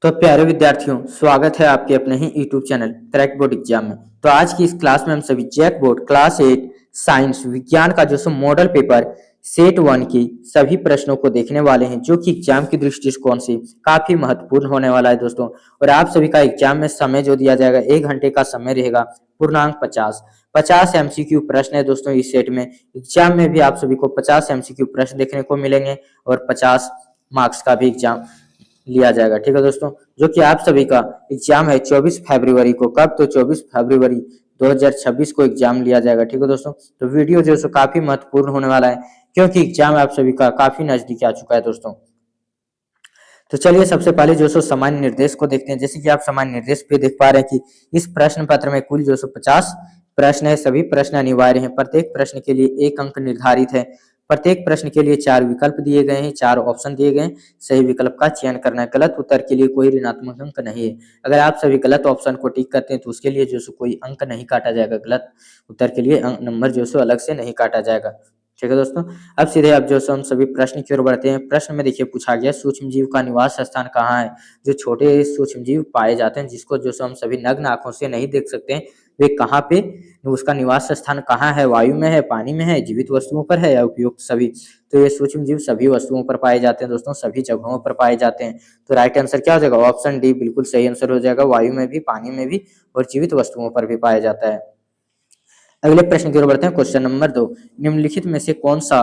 तो प्यारे विद्यार्थियों, स्वागत है आपके अपने ही YouTube channel crack board exam में। तो आज की इस क्लास में हम सभी जैक बोर्ड क्लास 8 साइंस विज्ञान का जो सो मॉडल पेपर सेट 1 की सभी प्रश्नों को देखने वाले हैं, जो कि एग्जाम की दृष्टिकोण से काफी महत्वपूर्ण होने वाला है दोस्तों। और आप सभी का एग्जाम में समय जो दिया जाएगा 1 घंटे का समय रहेगा। पूर्णांक 50 एमसीक्यू प्रश्न है दोस्तों। इस सेट में एग्जाम में भी आप सभी को 50 एमसीक्यू प्रश्न देखने को मिलेंगे और 50 मार्क्स का भी एग्जाम लिया जाएगा। ठीक है दोस्तों, जो कि आप सभी का एग्जाम है 24 फरवरी को। कब? तो 24 फरवरी 2026 को एग्जाम लिया जाएगा। ठीक है दोस्तों, तो वीडियो जो है काफी महत्वपूर्ण होने वाला है, क्योंकि एग्जाम आप सभी का काफी नजदीक आ चुका है दोस्तों। तो चलिए सबसे पहले जो सो सामान्य निर्देश को देखते हैं। जैसे कि आप सामान्य निर्देश पे देख पा रहे हैं कि इस प्रश्न पत्र में कुल जो सो 50 प्रश्न है। सभी प्रश्न अनिवार्य हैं। प्रत्येक प्रश्न के लिए 1 अंक निर्धारित है। प्रत्येक प्रश्न के लिए 4 विकल्प दिए गए हैं, 4 ऑप्शन दिए गए हैं। सही विकल्प का चयन करना है। गलत उत्तर के लिए कोई ऋणात्मक अंक नहीं है। अगर आप सभी गलत ऑप्शन को टिक करते हैं तो उसके लिए जो सो कोई अंक नहीं काटा जाएगा। गलत उत्तर के लिए नंबर जो सो अलग से नहीं काटा जाएगा। ठीक है दोस्तों, अब सीधे अब जो सो हम सभी प्रश्न की ओर बढ़ते हैं। प्रश्न में देखिए पूछा गया, सूक्ष्म जीव का निवास स्थान कहाँ है? जो छोटे सूक्ष्म जीव पाए जाते हैं, जिसको जो सो हम सभी नग्न आंखों से नहीं देख सकते हैं, वे कहाँ पे, उसका निवास स्थान कहाँ है? वायु में है, पानी में है, जीवित वस्तुओं पर है या उपयुक्त सभी? तो ये सूक्ष्म जीव सभी वस्तुओं पर पाए जाते हैं दोस्तों, सभी जगहों पर पाए जाते हैं। तो राइट आंसर क्या हो जाएगा? ऑप्शन डी बिल्कुल सही आंसर हो जाएगा। वायु में भी, पानी में भी और जीवित वस्तुओं पर भी पाया जाता है। अगले प्रश्न की ओर बढ़ते हैं। क्वेश्चन नंबर 2, निम्नलिखित में से कौन सा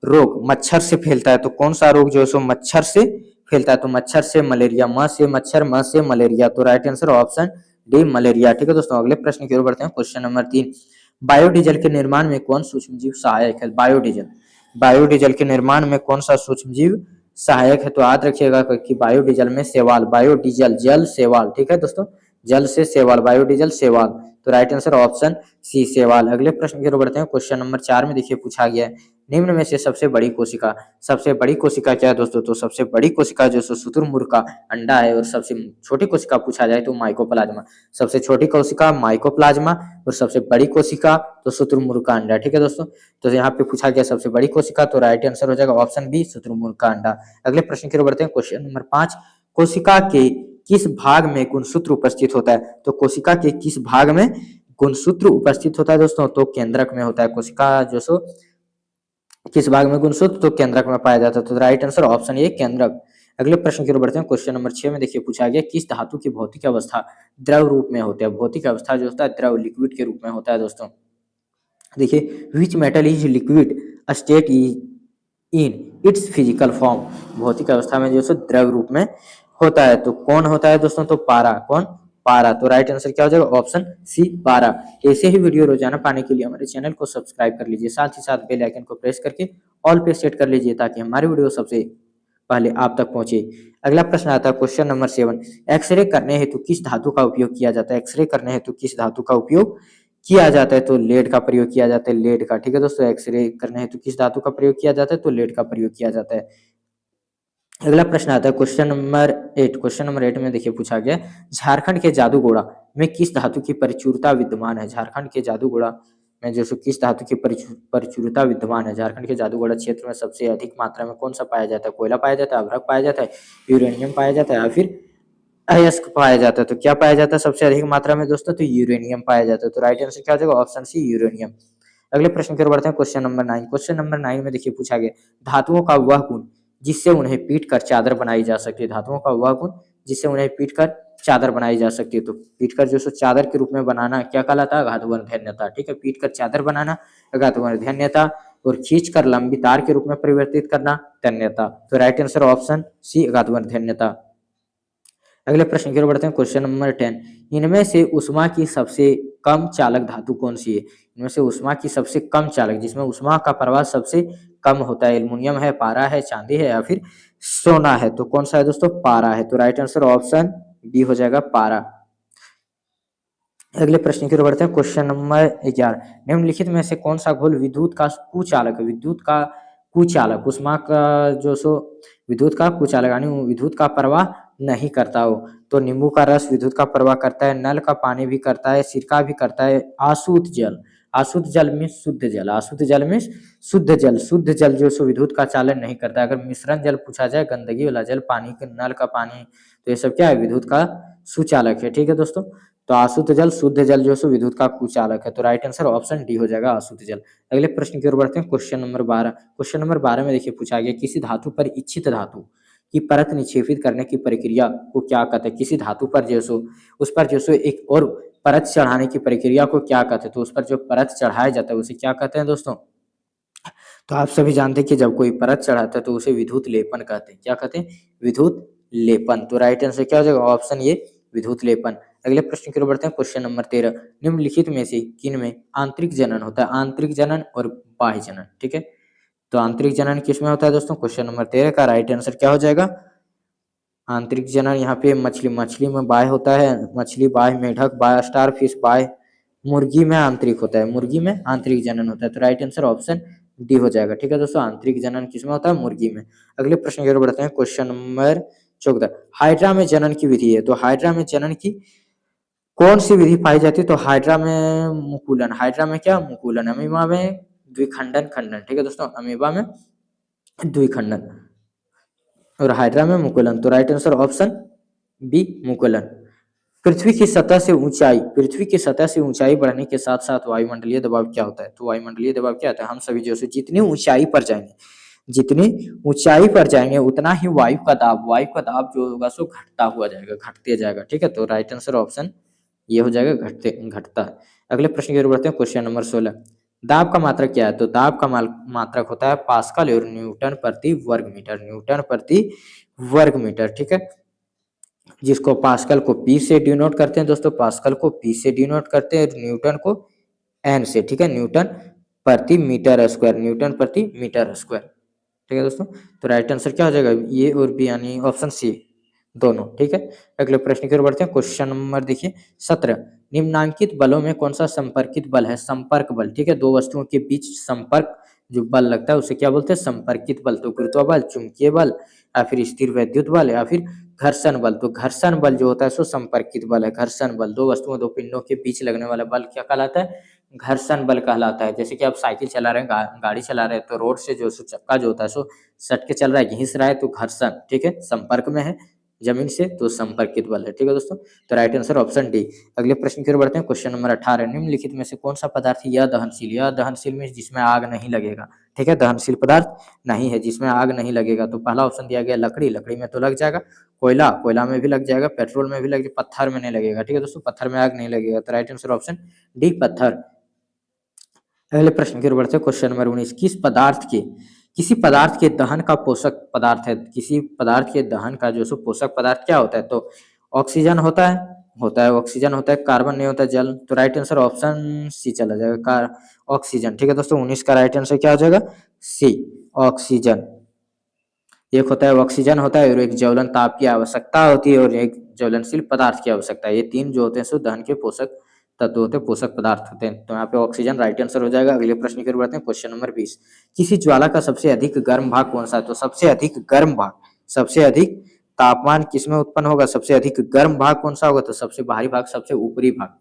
रोग मच्छर से फैलता है? तो कौन सा रोग जो है सो मच्छर से फैलता है? तो मच्छर से मलेरिया, म से मच्छर, म से मलेरिया। तो right answer option D malaria. ठीक है दोस्तों, अगले प्रश्न की ओर बढ़ते हैं। क्वेश्चन नंबर 3, बायोडीजल के निर्माण में कौन सूक्ष्म जीव सहायक है? बायोडीजल के निर्माण में कौन सा सूक्ष्म जीव सहायक है? तो याद रखिएगा कि बायोडीजल में शैवाल, बायोडीजल जल शैवाल। ठीक है दोस्तों, जल से शैवाल, बायोडीजल शैवाल। तो राइट आंसर ऑप्शन सी शैवाल। अगले प्रश्न की ओर बढ़ते हैं। क्वेश्चन नंबर 4 में देखिए पूछा गया है, निम्न में से सबसे बड़ी कोशिका, सबसे बड़ी कोशिका क्या है दोस्तों? तो सबसे बड़ी कोशिका जो शुतुरमुर्ग का अंडा है। और सबसे छोटी कोशिका पूछा जाए तो माइकोप्लाज्मा। सबसे छोटी कोशिका माइकोप्लाज्मा और सबसे बड़ी कोशिका तो शुतुरमुर्ग का अंडा। ठीक है दोस्तों, तो यहाँ पे पूछा गया सबसे बड़ी कोशिका, तो राइट आंसर हो जाएगा ऑप्शन बी शुतुरमुर्ग का अंडा। अगले प्रश्न की ओर बढ़ते हैं। क्वेश्चन नंबर 5, कोशिका के किस भाग में गुणसूत्र उपस्थित होता है? तो कोशिका के किस भाग में गुणसूत्र उपस्थित होता है दोस्तों? तो केंद्रक में होता है। कोशिका जो सो किस भाग में गुणसूत्र? तो केंद्रक में पाया जाता है। तो राइट आंसर ऑप्शन ए केंद्रक। अगले प्रश्न की ओर बढ़ते हैं। क्वेश्चन नंबर 6 में देखिए पूछा गया, किस धातु की भौतिक अवस्था द्रव रूप में होती है? भौतिक अवस्था जो होता है द्रव, लिक्विड के रूप में होता है दोस्तों। देखिए, which metal is liquid state in its physical form. भौतिक अवस्था में जो है द्रव रूप में होता है। तो कौन होता है दोस्तों? तो पारा। कौन? पारा। तो राइट आंसर क्या हो जाएगा? ऑप्शन सी पारा। ऐसे ही वीडियो रोजाना पाने के लिए हमारे चैनल को सब्सक्राइब कर लीजिए, साथ ही साथ बेल आइकन को प्रेस करके ऑल पे सेट कर लीजिए, ताकि हमारी वीडियो सबसे पहले आप तक पहुंचे। अगला प्रश्न आता है क्वेश्चन नंबर 7, एक्सरे करने हेतु किस धातु का उपयोग किया जाता है? एक्सरे करने हेतु किस धातु का उपयोग किया जाता है? तो लेड का प्रयोग किया जाता है, लेड का। ठीक है दोस्तों, एक्सरे करने हेतु किस धातु का प्रयोग किया जाता है? तो लेड का प्रयोग किया जाता है। अगला प्रश्न आता है क्वेश्चन नंबर 8। क्वेश्चन नंबर 8 में देखिए पूछा गया, झारखंड के जादूगोड़ा में किस धातु की प्रचुरता विद्यमान है? झारखंड के जादूगोड़ा में जो किस धातु की प्रचुरता विद्यमान है? झारखंड के जादूगोड़ा क्षेत्र में सबसे अधिक मात्रा में कौन सा पाया जाता है? कोयला पाया जाता है, अभ्रक पाया जाता है, यूरेनियम पाया जाता है या फिर अयस्क पाया जाता है? तो क्या पाया जाता है सबसे अधिक मात्रा में दोस्तों? तो यूरेनियम पाया जाता है। तो राइट आंसर क्या हो जाएगा? Option C uranium. अगले प्रश्न की ओर बढ़ते हैं। Question number 9। क्वेश्चन नंबर 9 में देखिए पूछा गया, धातुओं का वह गुण जिससे उन्हें पीट कर चादर बनाई जा सकती है। धातुओं का वह गुण जिससे उन्हें पीट कर चादर बनाई जा सकती है। तो पीट कर जो सो चादर के रूप में बनाना क्या कहलाता है? अघातवर्धन्यता। ठीक है, पीट कर चादर बनाना अघातवर्धन्यता, और खींच कर लंबी तार के रूप में परिवर्तित करना तन्यता। तो राइट आंसर ऑप्शन सी अघातवर्धन्यता। अगले प्रश्न की ओर बढ़ते हैं। क्वेश्चन नंबर 10, इनमें से उष्मा की सबसे कम चालक धातु कौन सी है? इनमें से उष्मा की सबसे कम चालक, जिसमें उष्मा का प्रवाह सबसे कम होता है, एल्युमिनियम है, पारा है, चांदी है या फिर सोना है? तो कौन सा है दोस्तों? पारा है। तो राइट आंसर ऑप्शन बी हो जाएगा, पारा। अगले प्रश्न की ओर बढ़ते हैं। क्वेश्चन नंबर 11, निम्नलिखित में से कौन सा घोल विद्युत का कुचालक है? विद्युत का कुचालक, उष्मा का जो सो विद्युत का कुचालक, यानी विद्युत का प्रवाह नहीं करता हो। तो नींबू का रस विद्युत का प्रवाह करता है, नल का पानी भी करता है, सिरका भी करता है, आसूत जल, अशुद्ध जल में शुद्ध जल, अशुद्ध जल में शुद्ध जल, शुद्ध जल जो सो विद्युत का चालन नहीं करता। अगर मिश्रण जल पूछा जाए, गंदगी वाला जल, पानी के नल का पानी, तो ये सब क्या है, विद्युत का सुचालक है। ठीक है दोस्तों, तो अशुद्ध जल, शुद्ध जल जो सो विद्युत का कुचालक है। तो राइट आंसर ऑप्शन डी हो जाएगा, अशुद्ध जल। अगले प्रश्न की ओर बढ़ते हैं, क्वेश्चन नंबर 12। क्वेश्चन नंबर 12 में देखिए पूछा गया, किसी धातु पर इच्छित धातु की परत निक्षेपित करने की प्रक्रिया को क्या कहते हैं। किसी धातु पर जो सो उस पर जो सो एक और परत चढ़ाने की प्रक्रिया को क्या कहते हैं। तो उस पर जो परत चढ़ाया जाता है उसे क्या कहते हैं दोस्तों। तो आप सभी जानते हैं कि जब कोई परत चढ़ाता है तो उसे विद्युत लेपन कहते हैं। क्या कहते हैं, विद्युत लेपन। तो राइट आंसर क्या हो जाएगा, ऑप्शन ए विद्युत लेपन। अगले प्रश्न की ओर बढ़ते हैं, क्वेश्चन नंबर 13। निम्नलिखित में से किन में आंतरिक जनन होता है, आंतरिक जनन और बाह्य जनन। ठीक है, तो आंतरिक जनन किसमें होता है दोस्तों, क्वेश्चन नंबर 13 का राइट आंसर क्या हो जाएगा, आंतरिक जनन। यहाँ पे मछली में बाह्य होता है, मछली बाह्य, मेढक बाह्य, स्टार फिश बाह्य, मुर्गी में आंतरिक होता है, मुर्गी में आंतरिक जनन होता है। तो राइट आंसर ऑप्शन डी हो जाएगा। ठीक है दोस्तों, आंतरिक जनन किसमें होता है, मुर्गी में। अगले प्रश्न की ओर बढ़ते हैं, क्वेश्चन नंबर 14। हाइड्रा में जनन की विधि है, तो हाइड्रा में जनन की कौन सी विधि पाई जाती है। तो हाइड्रा में मुकुलन, हाइड्रा में क्या, मुकुलन। अमीबा में द्विखंडन खंडन। ठीक है दोस्तों, अमीबा में द्विखंडन और हाइड्रा में मुकुलन। तो राइट आंसर ऑप्शन बी मुकुलन। पृथ्वी की सतह से ऊंचाई, पृथ्वी की सतह से ऊंचाई बढ़ने के साथ साथ वायुमंडलीय दबाव क्या होता है। तो वायुमंडलीय दबाव क्या होता है, हम सभी जो जितनी ऊंचाई पर जाएंगे, जितनी ऊंचाई पर जाएंगे उतना ही वायु का दाब, वायु का दाब जो होगा सो घटता हुआ जाएगा, घटते जाएगा। ठीक है, तो राइट आंसर ऑप्शन ये हो जाएगा, घटते घटता है। अगले प्रश्न की ओर बढ़ते हैं, क्वेश्चन नंबर 16। दाब का मात्रक क्या है। तो दाब का मात्रक होता है पास्कल और न्यूटन प्रति वर्ग मीटर, न्यूटन प्रति वर्ग मीटर। ठीक है, जिसको पास्कल को पी से डिनोट करते हैं दोस्तों, पास्कल को पी से डिनोट करते हैं, न्यूटन को एन से। ठीक है, न्यूटन प्रति मीटर स्क्वायर, न्यूटन प्रति मीटर स्क्वायर। ठीक है दोस्तों, तो राइट आंसर क्या हो जाएगा, ये और बी यानी ऑप्शन सी दोनों। ठीक है, अगले प्रश्न की ओर बढ़ते हैं, क्वेश्चन नंबर देखिए 17। निम्नांकित बलों में कौन सा संपर्कित बल है, संपर्क बल। ठीक है, दो वस्तुओं के बीच संपर्क जो बल लगता है उसे क्या बोलते हैं, संपर्कित बल। तो गुरुत्व बल, चुंबकीय बल, या फिर स्थिर वैद्युत बल, या फिर घर्षण बल। तो घर्षण बल जो होता है सो संपर्कित बल है, घर्षण बल। दो वस्तुओं, दो पिंडों के बीच लगने वाला बल क्या कहलाता है, घर्षण बल कहलाता है। जैसे कि आप साइकिल चला रहे हैं, गाड़ी चला रहे हैं, तो रोड से जो चक्का जो होता है सो सट के चल रहा है, घिस रहा है, तो घर्षण। ठीक है, संपर्क में है जमीन से, तो संपर्कित बल है। ठीक है दोस्तों, तो राइट आंसर ऑप्शन डी। अगले प्रश्न की ओर बढ़ते हैं, क्वेश्चन नंबर 18। निम्नलिखित में से कौन सा पदार्थ यह दहनशील, यह दहनशील में जिसमें आग नहीं लगेगा। ठीक है, दहनशील पदार्थ नहीं है जिसमें आग नहीं लगेगा। तो पहला ऑप्शन दिया गया लकड़ी, लकड़ी में तो लग जाएगा, कोयला, कोयला में भी लग जाएगा, पेट्रोल में भी लग जाएगा, पत्थर में नहीं लगेगा। ठीक है दोस्तों, पत्थर में आग नहीं लगेगा। तो राइट आंसर ऑप्शन डी पत्थर। अगले प्रश्न की ओर बढ़ते हैं, क्वेश्चन नंबर 19। किसी पदार्थ के दहन का पोषक पदार्थ है, किसी पदार्थ के दहन का जो सो पोषक पदार्थ क्या होता है। तो ऑक्सीजन होता है ऑक्सीजन होता है, कार्बन नहीं होता, जल। तो राइट आंसर ऑप्शन सी चला जाएगा, कार ऑक्सीजन। ठीक है दोस्तों, 19 का राइट आंसर क्या हो जाएगा, सी ऑक्सीजन। एक होता है ऑक्सीजन होता है, और एक ज्वलन ताप की आवश्यकता होती है, और एक ज्वलनशील पदार्थ की आवश्यकता है। ये तीन जो होते हैं सो दहन के पोषक तत्व होते हैं, पोषक पदार्थ होते हैं। तो यहाँ पे ऑक्सीजन राइट आंसर हो जाएगा। अगले प्रश्न की ओर बढ़ते हैं, क्वेश्चन नंबर 20। किसी ज्वाला का सबसे अधिक गर्म भाग कौन सा है। तो सबसे अधिक गर्म भाग, सबसे अधिक तापमान किसमें उत्पन्न होगा, सबसे अधिक गर्म भाग कौन सा होगा। तो सबसे बाहरी भाग, सबसे ऊपरी भाग।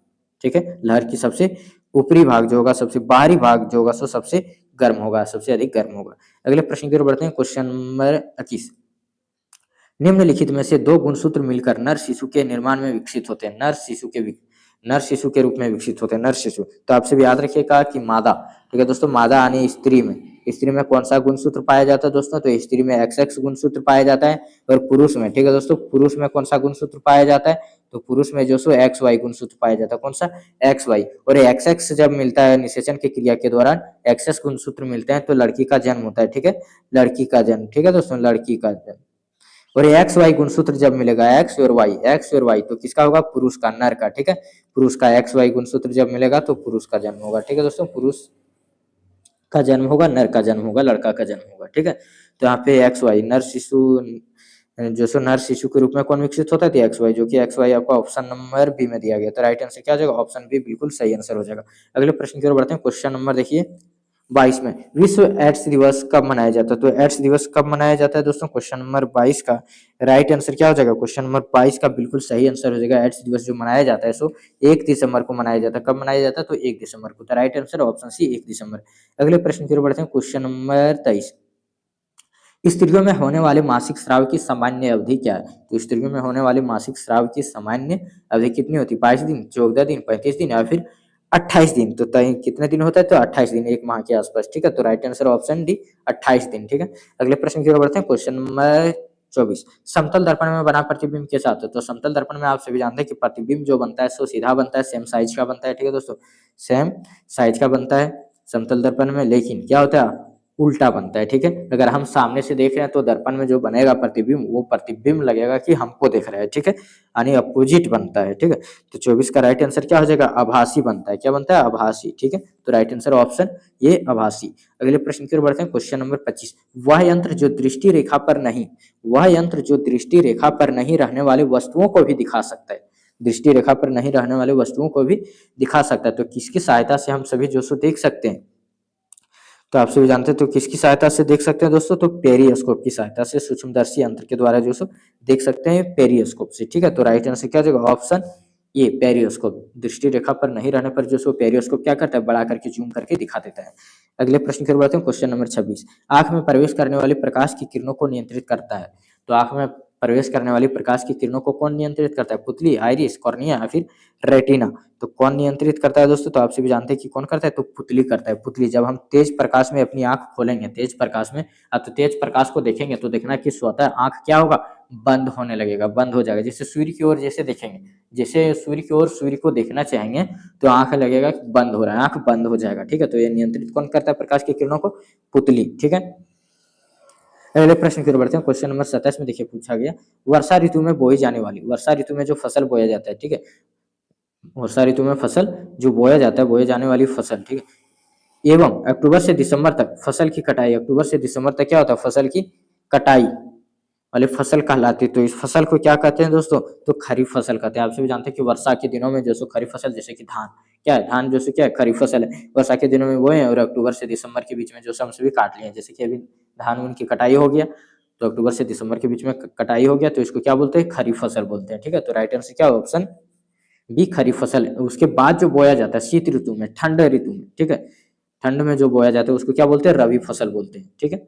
ठीक है, लहर की सबसे ऊपरी भाग जो होगा, सबसे बाहरी भाग जो होगा सो सबसे गर्म होगा, सबसे अधिक गर्म होगा। अगले प्रश्न की ओर बढ़ते हैं, क्वेश्चन नंबर 21। निम्नलिखित में से दो गुणसूत्र मिलकर नर शिशु के निर्माण में विकसित होते हैं, नर शिशु के रूप में विकसित होते हैं, नर शिशु। तो आपसे भी याद रखिएगा कि मादा। ठीक है दोस्तों, मादा यानी स्त्री में कौन सा गुणसूत्र पाया जाता है दोस्तों। तो स्त्री में XX गुणसूत्र पाया जाता है, और पुरुष में, ठीक है दोस्तों, पुरुष में कौन सा गुणसूत्र पाया जाता है। तो पुरुष में जो सो XY गुणसूत्र पाया जाता है, कौन सा, XY। और XX जब मिलता है निषेचन की क्रिया के दौरान, XX गुणसूत्र मिलते हैं तो लड़की का जन्म होता है। ठीक है, लड़की का जन्म। ठीक है दोस्तों, लड़की का जन्म। और एक्स वाई गुणसूत्र जब मिलेगा, एक्स और वाई, तो किसका होगा, पुरुष का, नर का। ठीक है, पुरुष का एक्स वाई गुणसूत्र जब मिलेगा तो पुरुष का जन्म होगा। ठीक है दोस्तों, पुरुष का जन्म होगा, नर का जन्म होगा, लड़का का जन्म होगा। ठीक है, तो यहाँ पे एक्स वाई नर शिशु, जो सो नर शिशु के रूप में कौन विकसित होता है, तो एक्स वाई, जो कि एक्स वाई आपका ऑप्शन नंबर बी में दिया गया। तो राइट आंसर क्या हो जाएगा, ऑप्शन बी बिल्कुल सही आंसर हो जाएगा। अगले प्रश्न की ओर बढ़ते हैं, क्वेश्चन नंबर देखिए 22 में। विश्व एड्स दिवस कब मनाया जाता है? तो एड्स दिवस कब मनाया जाता है दोस्तों? क्वेश्चन नंबर 22 का राइट आंसर क्या हो जाएगा? क्वेश्चन नंबर 22 का बिल्कुल सही आंसर हो जाएगा। एड्स दिवस जो मनाया जाता है सो 1 दिसंबर को मनाया जाता है। कब मनाया जाता है? तो 1 दिसंबर को। तो राइट आंसर ऑप्शन सी 1 दिसंबर। अगले प्रश्न की ओर बढ़ते हैं। Question number 23। स्त्रियों में होने वाले मासिक स्राव की सामान्य अवधि क्या है? तो स्त्रियों में होने वाले मासिक स्राव की सामान्य अवधि कितनी होती है? 22 दिन, 14 दिन, 35 दिन या फिर 28 दिन। तो तय कितने दिन होता है? तो 28 दिन, 1 माह के आसपास। ठीक है, तो राइट आंसर ऑप्शन डी 28 दिन। ठीक है, अगले प्रश्न की ओर बढ़ते हैं। Question number 24। समतल दर्पण में बना प्रतिबिंब कैसा होता है? तो समतल दर्पण में आप सभी जानते हैं कि प्रतिबिंब जो बनता है सो सीधा बनता है, सेम साइज का बनता है। ठीक है दोस्तों, सेम साइज का बनता है समतल दर्पण में, लेकिन क्या होता है? उल्टा बनता है। ठीक है, अगर हम सामने से देख रहे हैं तो दर्पण में जो बनेगा प्रतिबिंब, वो प्रतिबिंब लगेगा कि हमको दिख रहा है। ठीक है, यानी अपोजिट बनता है। ठीक है, तो 24 का राइट आंसर क्या हो जाएगा? आभासी बनता है। क्या बनता है? आभासी। ठीक है, तो राइट आंसर ऑप्शन ये आभासी। अगले प्रश्न की ओर बढ़ते हैं। Question number 25। वह यंत्र जो दृष्टि रेखा पर नहीं वह यंत्र जो दृष्टि रेखा पर नहीं रहने वाले वस्तुओं को भी दिखा सकता है। दृष्टि रेखा पर नहीं रहने वाले वस्तुओं को भी दिखा सकता है। तो किसकी सहायता से हम सभी जो सो देख सकते हैं? तो आप सभी जानते हैं तो किसकी सहायता से देख सकते हैं दोस्तों? तो पेरियोस्कोप की सहायता से, सूक्ष्मदर्शी यंत्र के द्वारा जो सो देख सकते हैं पेरियोस्कोप से। ठीक है, तो राइट आंसर क्या हो जाएगा? ऑप्शन ये पेरियोस्कोप। दृष्टि रेखा पर नहीं रहने पर जो सो पेरियोस्कोप क्या करता है? बड़ा करके जूम करके दिखा देता है। अगले प्रश्न की ओर बढ़ते हैं। Question number 26। आंख में प्रवेश करने वाले प्रकाश की किरणों को नियंत्रित करता है। तो आंख में प्रवेश करने वाली प्रकाश की किरणों को कौन नियंत्रित करता है? पुतली, आइरिस, कॉर्निया या फिर रेटिना। तो कौन नियंत्रित करता है दोस्तों? तो आप सभी जानते हैं कि कौन करता है? तो पुतली करता है। पुतली, जब हम तेज प्रकाश में अपनी आंख खोलेंगे, तेज प्रकाश में तो तेज प्रकाश को देखेंगे तो देखना कि स्वतः आंख क्या होगा? बंद होने लगेगा, बंद हो जाएगा। जैसे सूर्य की ओर जैसे देखेंगे, जैसे सूर्य की ओर सूर्य को देखना चाहेंगे तो आंख लगेगा कि बंद हो रहा है, आंख बंद हो जाएगा। ठीक है, तो ये नियंत्रित कौन करता है प्रकाश की किरणों को? पुतली। ठीक है, अगले प्रश्न की ओर बढ़ते हैं। क्वेश्चन नंबर 27 में देखिए पूछा गया, वर्षा ऋतु में बोई जाने वाली, वर्षा ऋतु में जो फसल बोया जाता है, ठीक है, वर्षा ऋतु में फसल जो बोया जाता है, बोए जाने वाली फसल, ठीक है, एवं अक्टूबर से दिसंबर तक फसल की कटाई, अक्टूबर से दिसंबर तक क्या होता है? फसल की कटाई वाली फसल कहलाती है। तो इस फसल को क्या कहते हैं दोस्तों? तो खरीफ फसल कहते हैं। आप सभी जानते हैं कि वर्षा के दिनों में जो सो खरीफ फसल, जैसे कि धान, क्या है? धान जो सो क्या है? खरीफ फसल है। वर्षा के दिनों में बोए हैं और अक्टूबर से दिसंबर के बीच में जो सो हम सभी काट लिए हैं। जैसे कि अभी धान उन की कटाई हो गया, तो अक्टूबर से दिसंबर के बीच में कटाई हो गया, तो इसको क्या बोलते हैं? खरीफ फसल बोलते हैं। ठीक है, तो राइट आंसर क्या है? ऑप्शन बी खरीफ फसल है। उसके बाद जो बोया जाता है शीत ऋतु में, ठंड ऋतु में, ठीक है, ठंड में जो बोया जाता है उसको क्या बोलते हैं? रबी फसल बोलते हैं। ठीक है,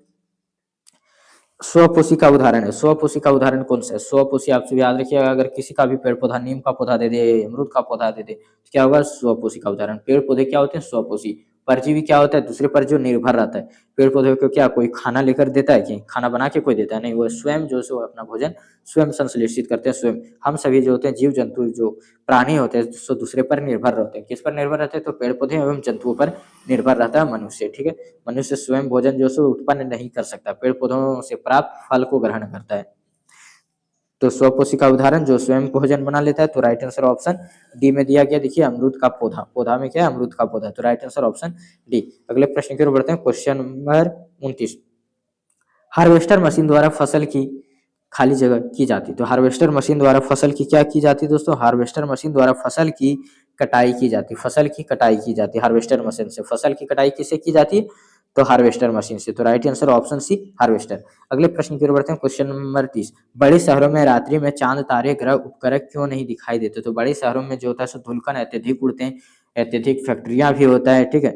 स्वपोषी का उदाहरण है। स्वपोषी का उदाहरण कौन सा है? स्वपोषी आप सब याद रखिएगा, अगर किसी का भी पेड़ पौधा, नीम का पौधा दे दे, अमरूद का पौधा दे दे, तो क्या होगा? स्वपोषी का उदाहरण। पेड़ पौधे क्या होते हैं? स्वपोषी। परजीवी क्या होता है? दूसरे पर जो निर्भर रहता है। पेड़ पौधे को क्या कोई खाना लेकर देता है? कि खाना बना के कोई देता है? नहीं, वो स्वयं जो सो अपना भोजन स्वयं संश्लेषित करते हैं स्वयं। हम सभी जो होते हैं जीव जंतु, जो प्राणी होते हैं, सो दूसरे पर निर्भर रहते हैं। किस पर निर्भर रहते हैं? तो पेड़ पौधे एवं जंतुओं पर निर्भर रहता है मनुष्य। ठीक है, मनुष्य स्वयं भोजन जो सो उत्पन्न नहीं कर सकता, पेड़ पौधों से प्राप्त फल को ग्रहण करता है। तो स्वपोषी का उदाहरण जो स्वयं भोजन बना लेता है, तो राइट आंसर ऑप्शन डी में दिया गया। देखिए अमरूद का पौधा, पौधा में क्या है? अमरूद का पौधा, तो राइट आंसर ऑप्शन डी। अगले प्रश्न की ओर बढ़ते हैं। Question number 29। हार्वेस्टर मशीन द्वारा फसल की खाली जगह की जाती है। तो हार्वेस्टर मशीन द्वारा फसल की क्या की जाती है दोस्तों? हार्वेस्टर मशीन द्वारा फसल की कटाई की जाती है। फसल की कटाई की जाती है हार्वेस्टर मशीन से। फसल की कटाई किससे की जाती है? तो हार्वेस्टर मशीन से। तो right answer option C harvester. अगले प्रश्न की ओर बढ़ते हैं। Question number 30। बड़े शहरों में रात्रि में चांद, तारे, ग्रह उपग्रह क्यों नहीं दिखाई देते? तो बड़े शहरों में जो होता है सो धुलकन अत्यधिक उड़ते हैं, अत्यधिक फैक्ट्रियां भी होता है। ठीक है,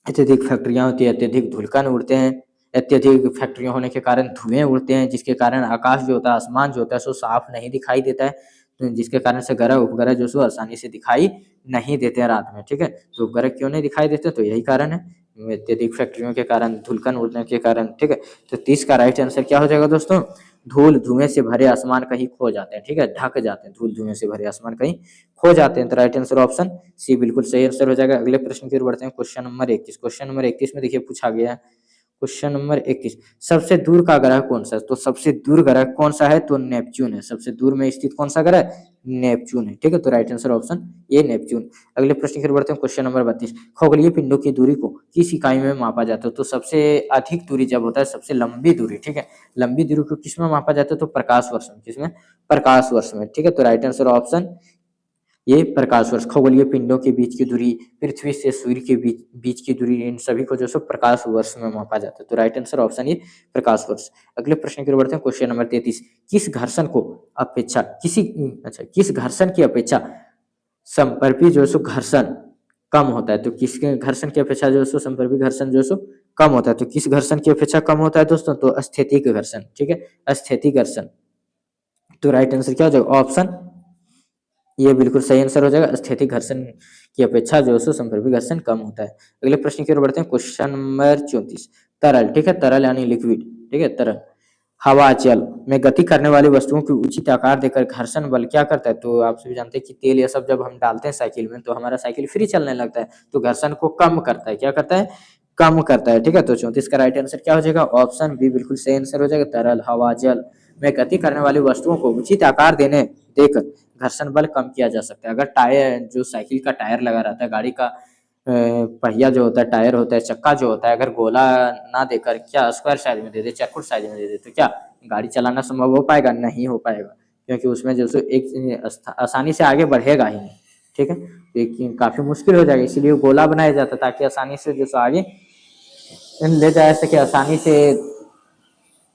अत्यधिक फैक्ट्रियाँ होती है, अत्यधिक धुलकन उड़ते हैं, अत्यधिक फैक्ट्रियाँ होने के कारण धुएँ उड़ते हैं, जिसके कारण आकाश जो होता है, आसमान जो होता है, सो साफ नहीं दिखाई देता है। तो जिसके कारण से ग्रह उपग्रह जो सो आसानी से दिखाई नहीं देते हैं रात में। ठीक है, तो उपग्रह क्यों नहीं दिखाई देते? तो यही कारण है, अत्यधिक फैक्ट्रियों के कारण, धुलकन उड़ने के कारण। ठीक है, तो 30 का राइट आंसर क्या हो जाएगा दोस्तों? धूल धुएं से भरे आसमान कहीं खो जाते हैं। ठीक है, ढक जाते हैं, धूल धुएं से भरे आसमान कहीं खो जाते हैं। तो राइट आंसर ऑप्शन सी बिल्कुल सही आंसर हो जाएगा। अगले प्रश्न की ओर बढ़ते हैं। Question number 31। क्वेश्चन नंबर 31 में देखिए पूछा गया है। Question number 31। सबसे दूर का ग्रह कौन सा है? तो सबसे दूर ग्रह कौन सा है? तो नेपच्यून है। सबसे दूर में स्थित कौन सा ग्रह है? नेपच्यून है। ठीक है, तो right answer option A Neptune. अगले प्रश्न की ओर बढ़ते हैं। Question number 32। खगोलीय पिंडों की दूरी को किस इकाई में मापा जाता है? तो सबसे अधिक दूरी जब होता है, सबसे लंबी दूरी, ठीक है, लंबी दूरी को किस में मापा जाता है? तो प्रकाश वर्ष में। किसमें? प्रकाश वर्ष में। ठीक है, तो राइट आंसर ऑप्शन ये प्रकाश वर्ष। खगोलीय पिंडों के बीच की दूरी, पृथ्वी से सूर्य के बीच की दूरी, इन सभी को जो सो प्रकाश वर्ष में मापा जाता है। तो राइट आंसर ऑप्शन ये प्रकाश वर्ष। अगले प्रश्न की ओर बढ़ते हैं। क्वेश्चन नंबर 33, किस घर्षण को अपेक्षा किस घर्षण की अपेक्षा संपर्पी जो सो घर्षण कम होता है? तो किसके घर्षण की अपेक्षा जो सो संपर्पी घर्षण जो सो कम होता है? तो किस घर्षण की अपेक्षा कम होता है दोस्तों? तो स्थैतिक घर्षण। ठीक है, स्थैतिक घर्षण। तो राइट आंसर क्या हो जाएगा? ऑप्शन ये बिल्कुल सही आंसर हो जाएगा। स्थैतिक घर्षण की अपेक्षा जो है सो संपर्पी घर्षण कम होता है। अगले प्रश्न की ओर बढ़ते हैं। क्वेश्चन नंबर 34, तरल। ठीक है, तरल यानी लिक्विड। ठीक है, तरल। हवा जल में गति करने वाली वस्तुओं को उचित आकार देकर घर्षण बल क्या करता है? तो आप सभी जानते हैं कि तेल ये सब जब हम डालते हैं साइकिल में तो हमारा साइकिल फ्री चलने लगता है, तो घर्षण को कम करता है। क्या करता है? कम करता है। ठीक है, तो 34 का राइट आंसर क्या हो जाएगा? ऑप्शन बी बिल्कुल सही आंसर हो जाएगा। तरल हवा जल में गति करने वाली वस्तुओं को उचित आकार देकर घर्षण बल कम किया जा सकता है। अगर टायर, जो साइकिल का टायर लगा रहता है, गाड़ी का पहिया जो होता है, टायर होता है, चक्का जो होता है, अगर गोला ना देकर क्या स्क्वायर साइज में दे दे, चौकोर साइज में दे दे, तो क्या गाड़ी चलाना संभव हो पाएगा? नहीं हो पाएगा, क्योंकि उसमें जो सो एक आसानी से आगे बढ़ेगा ही नहीं। ठीक है, लेकिन काफी मुश्किल हो जाएगा, इसीलिए गोला बनाया जाता है ताकि आसानी से जो सो आगे ले जा सके, आसानी से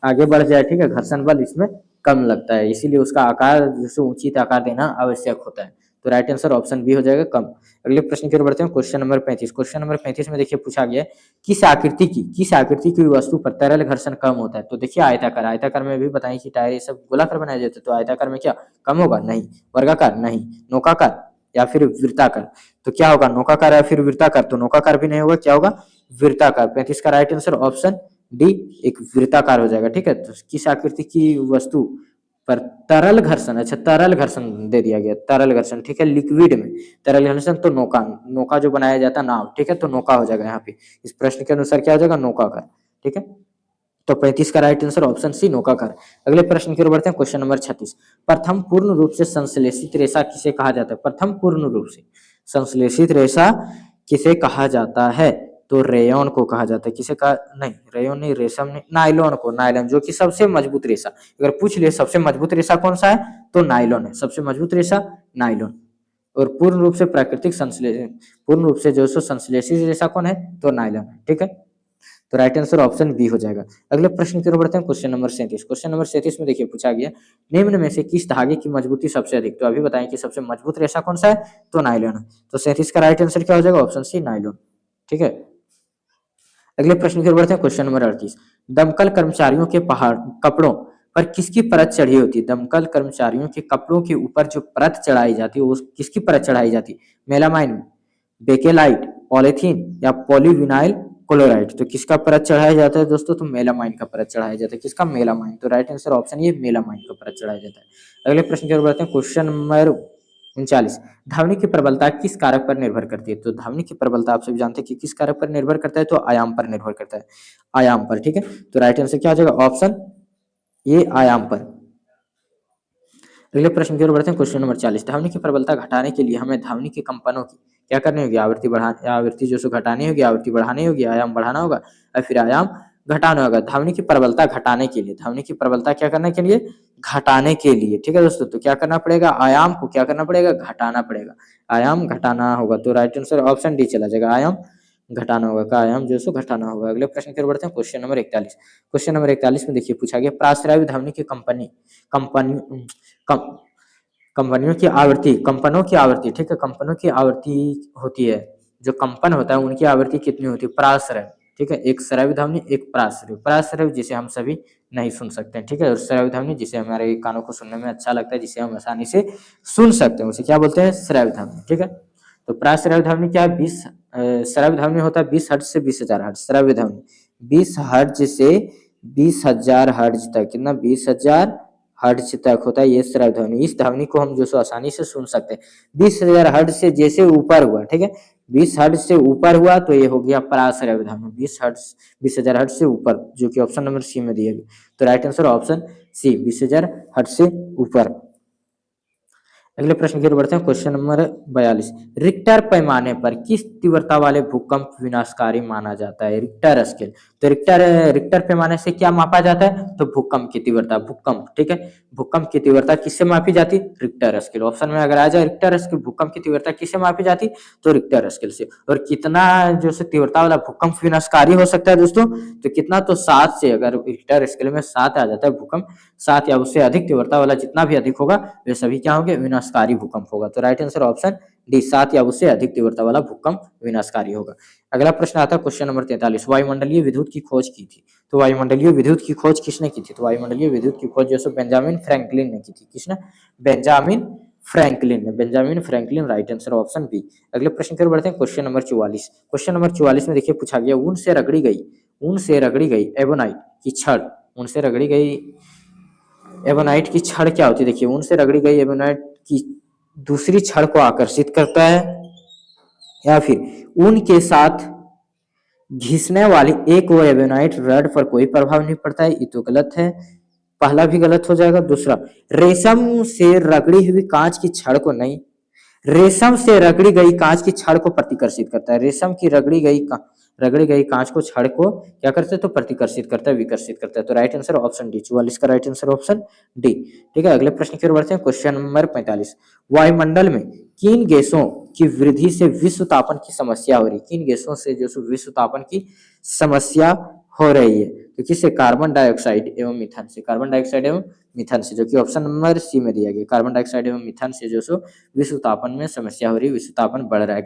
आगे बढ़ जाए। ठीक है, घर्षण बल इसमें कम लगता है, इसीलिए उसका आकार जैसे उचित आकार देना आवश्यक होता है। तो राइट आंसर ऑप्शन बी हो जाएगा, कम। अगले प्रश्न की ओर बढ़ते हैं। Question number 35। क्वेश्चन नंबर 35 में देखिए पूछा गया है, किस आकृति की वस्तु पर तरल घर्षण कम होता है? तो देखिए आयताकार। आयताकार में भी बताएं कि टायर ये सब गोलाकार बनाए जाते हैं, तो आयताकार में क्या कम होगा? नहीं। वर्गाकार? नहीं। नौकाकार या फिर वृत्ताकार? तो क्या होगा? नौकाकार या फिर वृत्ताकार? तो नौकाकार भी नहीं होगा, क्या होगा? वृत्ताकार। 35 का राइट आंसर ऑप्शन डी एक वृत्ताकार हो जाएगा। ठीक है, तो किस आकृति की वस्तु पर तरल घर्षण, अच्छा तरल घर्षण दे दिया गया, तरल घर्षण। ठीक है, लिक्विड में तरल घर्षण, तो नौका, नौका जो बनाया जाता है नाव। ठीक है, तो नौका हो जाएगा यहाँ पे, इस प्रश्न के अनुसार क्या हो जाएगा? नौकाकार। ठीक है, तो 35 का राइट आंसर ऑप्शन सी नौकाकार। अगले प्रश्न की ओर बढ़ते हैं। क्वेश्चन नंबर 36, प्रथम पूर्ण रूप से संश्लेषित रेशा किसे कहा जाता है? प्रथम पूर्ण रूप से संश्लेषित रेशा किसे कहा जाता है? तो रेयन को कहा जाता है। किसे कहा? नहीं, रेयन नहीं, रेशम नहीं, नायलॉन को। नायलॉन, जो कि सबसे मजबूत रेशा। अगर पूछ ले सबसे मजबूत रेशा कौन सा है, तो नायलॉन है सबसे मजबूत रेशा, नायलॉन। और पूर्ण रूप से प्राकृतिक संश्लेषण, पूर्ण रूप से जो सो संश्लेषित रेशा कौन है? तो नायलॉन है। ठीक है, तो राइट आंसर ऑप्शन बी हो जाएगा। अगले प्रश्न की ओर बढ़ते हैं। Question number 37। क्वेश्चन नंबर 37 में देखिए पूछा गया, निम्न में से किस धागे की मजबूती सबसे अधिक? तो अभी बताएं कि सबसे मजबूत रेशा कौन सा है? तो नायलॉन है। तो 37 का राइट आंसर क्या हो जाएगा? Option C nylon. ठीक है, अगले प्रश्न की ओर बढ़ते हैं। क्वेश्चन नंबर 38, दमकल कर्मचारियों के पहाड़ कपड़ों पर किसकी परत चढ़ी होती है? दमकल कर्मचारियों के कपड़ों के ऊपर जो परत चढ़ाई जाती है वो किसकी परत चढ़ाई जाती है? मेलामाइन, बेकेलाइट, पॉलीथीन या पॉलीविनाइल क्लोराइड? तो किसका परत चढ़ाया जाता है दोस्तों? तो मेलामाइन का परत चढ़ाया जाता है। किसका? मेलामाइन। तो राइट आंसर ऑप्शन ये मेलामाइन का परत चढ़ाया जाता है। अगले प्रश्न की ओर बढ़ते हैं। क्वेश्चन नंबर 39, ध्वनि की प्रबलता किस कारक पर निर्भर करती है? तो ध्वनि की प्रबलता आप सभी जानते हैं कि किस कारक पर निर्भर करता है? तो आयाम पर निर्भर करता है, आयाम पर। ठीक है, तो राइट आंसर क्या हो जाएगा? ऑप्शन ये आयाम पर। अगले प्रश्न की ओर बढ़ते हैं। क्वेश्चन नंबर 40, ध्वनि की प्रबलता घटाने के लिए हमें ध्वनि के कंपनों की क्या करनी होगी? आवृत्ति बढ़ानी, आवृत्ति जो सो घटानी होगी, आवृत्ति बढ़ानी होगी, आयाम बढ़ाना होगा या फिर आयाम घटाना होगा। ध्वनि की प्रबलता घटाने के लिए, ध्वनि की प्रबलता क्या करने के लिए? घटाने के लिए। ठीक है दोस्तों, तो क्या करना पड़ेगा? आयाम को क्या करना पड़ेगा? घटाना पड़ेगा, आयाम घटाना होगा। तो राइट आंसर ऑप्शन डी चला जाएगा, आयाम घटाना होगा, का आयाम जो सो घटाना होगा। अगले प्रश्न की ओर बढ़ते हैं। Question number 41। क्वेश्चन नंबर 41 में देखिए पूछा गया, प्राश्राव्य ध्वनि की कंपनी कम कंपनियों की आवृत्ति, कंपनों की आवृत्ति। ठीक है, कंपनों की आवृत्ति होती है, जो कंपन होता है उनकी आवृत्ति कितनी होती है? प्राश्रव्य। ठीक है, एक श्रव्य ध्वनि, एक प्राश्रव्य। प्राश्रव्य जिसे हम सभी नहीं सुन सकते हैं। ठीक है, और श्रव्य ध्वनि जिसे हमारे कानों को सुनने में अच्छा लगता है, जिसे हम आसानी से सुन सकते हैं, उसे क्या बोलते हैं? श्रव्य ध्वनि। ठीक है, तो प्राश्रव्य ध्वनि क्या है? 20 श्रव्य ध्वनि होता है 20 हर्ट्ज से 20,000 हर्ट्ज। श्रव्य ध्वनि 20 हर्ट्ज से 20,000 हर्ट्ज तक, कितना? 20,000 हर्ट्ज तक होता है ये श्रव्य ध्वनि। इस ध्वनि को हम जो सो आसानी से सुन सकते हैं। 20,000 हर्ट्ज से जैसे ऊपर हुआ, ठीक है, 20 हर्ट्ज से ऊपर हुआ तो ये हो गया प्राश्रव्य ध्वनि। 20,000 हर्ट्ज से ऊपर, जो कि ऑप्शन नंबर सी में दिया गया। तो right answer option C 20,000 hertz से ऊपर। अगले प्रश्न की ओर बढ़ते हैं। Question number 42। रिक्टर पैमाने पर किस तीव्रता वाले भूकंप विनाशकारी माना जाता है? Richter scale. तो रिक्टर रिक्टर पैमाने से क्या मापा जाता है? तो भूकंप की तीव्रता, भूकंप, ठीक है। भूकंप की तीव्रता किससे मापी जाती? Richter scale. ऑप्शन में अगर आ जाए रिक्टर स्केल, भूकंप की तीव्रता किससे मापी जाती? तो रिक्टर स्केल से। और कितना जो से तीव्रता वाला भूकंप विनाशकारी हो सकता है दोस्तों? तो कितना? तो 7 से, अगर रिक्टर स्केल में 7 आ जाता है भूकंप, 7 या उससे अधिक तीव्रता वाला जितना भी अधिक होगा वे सभी क्या होंगे? विनाशकारी भूकंप होगा। तो राइट आंसर ऑप्शन डी, 7 या उससे अधिक तीव्रता वाला भूकंप विनाशकारी होगा। अगला प्रश्न आता है क्वेश्चन नंबर 43। वायुमंडलीय विद्युत की खोज की थी? तो वायुमंडलीय विद्युत की खोज किसने की थी? तो वायुमंडलीय विद्युत की खोज जो है बेंजामिन फ्रैंकलिन ने की थी। किसने? बेंजामिन फ्रैंकलिन ने। Benjamin Franklin, right answer option B. अगले प्रश्न की ओर बढ़ते हैं। Question number 44। क्वेश्चन नंबर 44 में देखिए पूछा गया, ऊन से रगड़ी गई एबोनाइट की छड़, ऊन से रगड़ी गई एबोनाइट की छड़ क्या होती है? देखिए, ऊन से रगड़ी गई एबोनाइट की दूसरी छड़ को आकर्षित करता है, या फिर ऊन के साथ घिसने वाली एक वो एबोनाइट रड पर कोई प्रभाव नहीं पड़ता है। ये तो गलत है, पहला भी गलत हो जाएगा। दूसरा, रेशम से रगड़ी हुई कांच की छड़ को नहीं, रेशम से रगड़ी गई कांच की छड़ को प्रतिकर्षित करता है। रेशम की रगड़ी गई कांच को, छड़ को क्या करता है? तो प्रतिकर्षित करता है, विकर्षित करता है। तो राइट आंसर ऑप्शन डी, 44 का राइट आंसर ऑप्शन डी। ठीक है, अगले प्रश्न की ओर बढ़ते हैं। Question number 45। वायुमंडल में किन गैसों की वृद्धि से विश्व तापन की समस्या हो रही? किन गैसों से जो विश्व तापन की समस्या हो रही है? तो किससे? कार्बन डाइऑक्साइड एवं मीथेन से। कार्बन डाइऑक्साइड एवं मीथेन से, जो कि ऑप्शन नंबर सी में दिया गया। कार्बन डाइऑक्साइड एवं मीथेन से जो सो विश्व तापन में समस्या हो रही है, विश्व तापन बढ़ रहा है,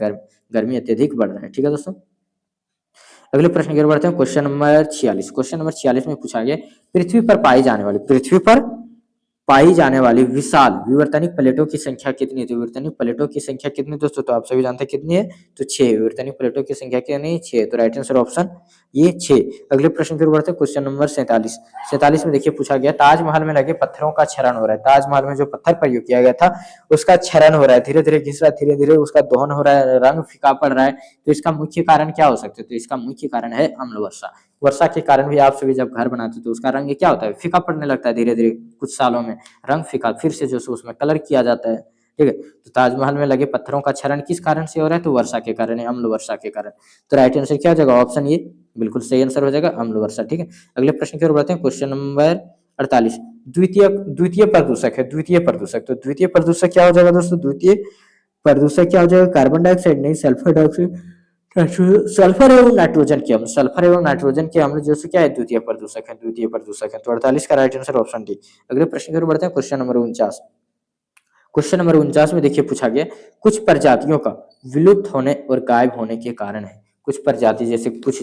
गर्मी अत्यधिक बढ़ रहा है। ठीक है दोस्तों, अगले प्रश्न की ओर बढ़ते हैं। Question number 46। क्वेश्चन नंबर 46 में पूछा गया, पृथ्वी पर पाई जाने वाली विशाल विवर्तनिक प्लेटों की संख्या कितनी है? तो विवर्तनिक प्लेटों की संख्या कितनी दोस्तों? तो आप सभी जानते हैं कितनी है? तो 6। विवर्तनिक प्लेटों की संख्या कितनी है? 6। तो राइट आंसर ऑप्शन ये 6। अगले प्रश्न की ओर बढ़ते हैं। Question number 47। 47 में देखिए पूछा गया, ताजमहल में लगे पत्थरों का क्षरण हो रहा है। ताजमहल में जो पत्थर प्रयोग किया गया था उसका क्षरण हो रहा है, धीरे धीरे घिस रहा है, धीरे धीरे उसका दोहन हो रहा है, रंग फीका पड़ रहा है। तो इसका मुख्य कारण क्या हो सकता है? तो इसका मुख्य कारण है अम्ल वर्षा। वर्षा के कारण भी आप सभी जब घर बनाते हो तो उसका रंग क्या होता है? फीका पड़ने लगता है धीरे धीरे, कुछ सालों में रंग फीका, फिर से जो उसमें कलर किया जाता है। ठीक है, तो ताजमहल में लगे पत्थरों का क्षरण किस कारण से हो रहा है? तो वर्षा के कारण है, अम्ल वर्षा के कारण। तो राइट आंसर क्या हो जाएगा? ऑप्शन ये बिल्कुल सही आंसर हो जाएगा, अम्ल वर्षा। ठीक है, अगले प्रश्न की ओर बढ़ते हैं। Question number 48। द्वितीय प्रदूषक है, द्वितीय प्रदूषक। तो द्वितीय प्रदूषक क्या हो जाएगा दोस्तों? द्वितीय प्रदूषक क्या हो जाएगा? कार्बन डाइऑक्साइड नहीं, सल्फर डाइऑक्साइड, सल्फर एवं नाइट्रोजन के अम्ल। सल्फर एवं नाइट्रोजन के अम्ल जो क्या है? द्वितीय प्रदूषक है, द्वितीय प्रदूषक है। तो 48 का राइट आंसर ऑप्शन डी। अगले प्रश्न की ओर बढ़ते हैं। Question number 49। क्वेश्चन नंबर 49 में देखिए पूछा गया, कुछ प्रजातियों का विलुप्त होने और गायब होने के कारण है। कुछ प्रजाति जैसे कुछ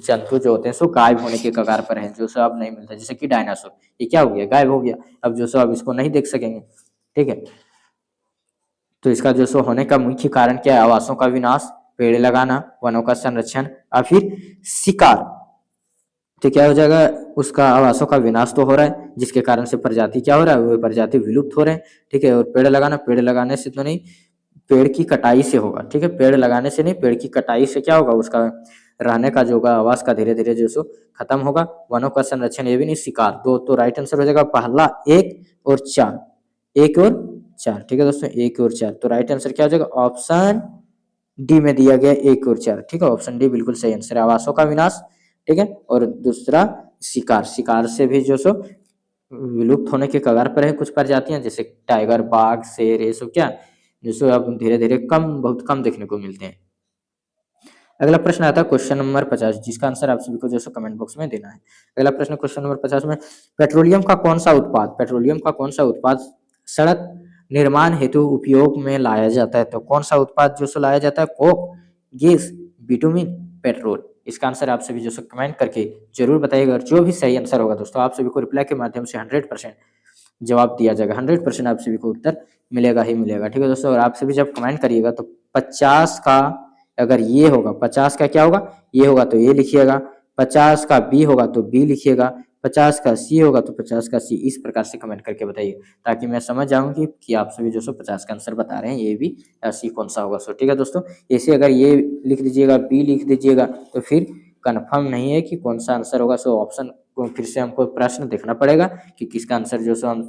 जंतु जो होते हैं सो गायब होने के कगार पर हैं, जो सो अब नहीं मिलता, जैसे कि डायनासोर, ये क्या हो गया? गायब हो गया। अब जो सो अब इसको नहीं देख सकेंगे। ठीक है, तो इसका जो सो होने का मुख्य कारण क्या है? आवासों का विनाश, पेड़ लगाना, वनों का संरक्षण, या फिर शिकार। तो क्या हो जाएगा? उसका आवासों का विनाश तो हो रहा है, जिसके कारण से प्रजाति क्या हो रहा है? वो प्रजाति विलुप्त हो रहे हैं। ठीक है, और पेड़ लगाने से तो नहीं, पेड़ की कटाई से होगा। ठीक है, पेड़ लगाने से नहीं, पेड़ की कटाई से क्या होगा? उसका रहने का जो होगा आवास का धीरे धीरे जो सो खत्म होगा। वनों का संरक्षण, ये भी नहीं, शिकार। दो तो राइट आंसर हो जाएगा पहला 1 और 4, 1 और 4। ठीक है दोस्तों, 1 और 4। तो राइट आंसर क्या हो जाएगा? ऑप्शन डी में दिया गया 1 और 4। ठीक है, ऑप्शन डी बिल्कुल सही आंसर है, आवासों का विनाश। ठीक है, और दूसरा शिकार, शिकार से भी जो सो विलुप्त होने के कगार पर है कुछ प्रजातियां, जैसे टाइगर, बाघ, शेर, ये सब क्या जो सो अब धीरे धीरे बहुत कम देखने को मिलते हैं। अगला प्रश्न आता है क्वेश्चन नंबर 50, जिसका आंसर आप सभी को जो कमेंट बॉक्स में देना है। अगला प्रश्न क्वेश्चन नंबर 50 में, पेट्रोलियम का कौन सा उत्पाद सड़क निर्माण हेतु उपयोग में लाया जाता है? तो कौन सा उत्पाद जो लाया जाता है? Coke, gas, bitumen, petrol. इसका आंसर आप सभी जो कमेंट करके जरूर बताइएगा, और जो भी सही आंसर होगा दोस्तों आप सभी को रिप्लाई के माध्यम से 100% जवाब दिया जाएगा। 100% आप सभी को उत्तर मिलेगा ही मिलेगा। ठीक है दोस्तों, और आप सभी जब कमेंट करिएगा तो 50 का अगर ये होगा, 50 का क्या होगा? ये होगा तो ये लिखिएगा, 50 का बी होगा तो बी लिखिएगा, 50 का सी होगा तो 50 का सी। इस प्रकार से कमेंट करके बताइए, ताकि मैं समझ जाऊँ कि आप सभी जो 50 का आंसर बता रहे हैं, ये भी सी कौन सा होगा। सो ठीक है दोस्तों, ऐसे अगर ये लिख दीजिएगा, बी लिख दीजिएगा, तो फिर कन्फर्म नहीं है कि कौन सा आंसर होगा। सो ऑप्शन को फिर से हमको प्रश्न देखना पड़ेगा कि किसका आंसर जो सो हम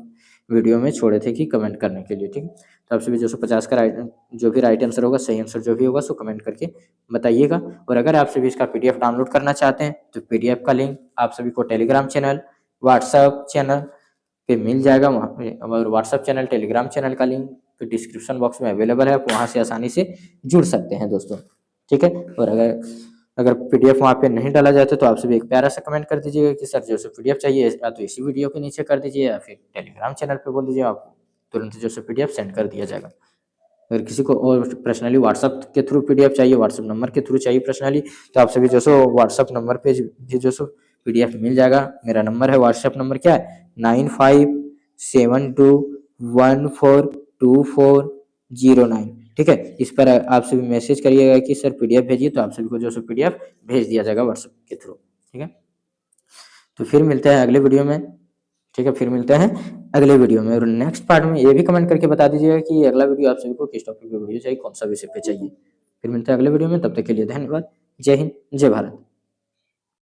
वीडियो में छोड़े थे कि कमेंट करने के लिए। ठीक है, तो तो आप सभी जो सो 50 का जो भी राइट आंसर होगा, सही आंसर जो भी होगा सो कमेंट करके बताइएगा। और अगर आप सभी इसका पीडीएफ डाउनलोड करना चाहते हैं तो पीडीएफ का लिंक आप सभी को टेलीग्राम चैनल, व्हाट्सएप चैनल पे मिल जाएगा वहाँ पे। और व्हाट्सएप चैनल, टेलीग्राम चैनल का लिंक तो डिस्क्रिप्शन बॉक्स में अवेलेबल है, आप वहाँ से आसानी से जुड़ सकते हैं दोस्तों, ठीक है। और अगर अगर पीडीएफ वहाँ पे नहीं डाला जाता तो आप सभी एक प्यारा सा कमेंट कर दीजिएगा कि सर जो सो पीडीएफ चाहिए या तो इसी वीडियो के नीचे कर दीजिए या फिर टेलीग्राम चैनल पे बोल दीजिए, आपको तुरंत जो सो पीडीएफ सेंड कर दिया जाएगा। अगर किसी को और पर्सनली व्हाट्सएप के थ्रू पीडीएफ चाहिए, व्हाट्सएप नंबर के थ्रू चाहिए पर्सनली, तो आप सभी जो सो व्हाट्सएप नंबर पे भी जो सो पीडीएफ मिल जाएगा। मेरा नंबर है, व्हाट्सएप नंबर क्या है 9572142409, ठीक है। इस पर आप सभी मैसेज करिएगा कि सर पीडीएफ भेजिए, तो आप सभी को जो सो पीडीएफ भेज दिया जाएगा व्हाट्सएप के थ्रू, ठीक है। तो फिर मिलते हैं अगले वीडियो में, ठीक है। फिर मिलते हैं अगले वीडियो में, और नेक्स्ट पार्ट में ये भी कमेंट करके बता दीजिएगा कि अगला वीडियो आप सभी को किस टॉपिक पे वीडियो चाहिए, कौन सा विषय पे चाहिए। फिर मिलते हैं अगले वीडियो में, तब तक के लिए धन्यवाद। जय हिंद, जय भारत।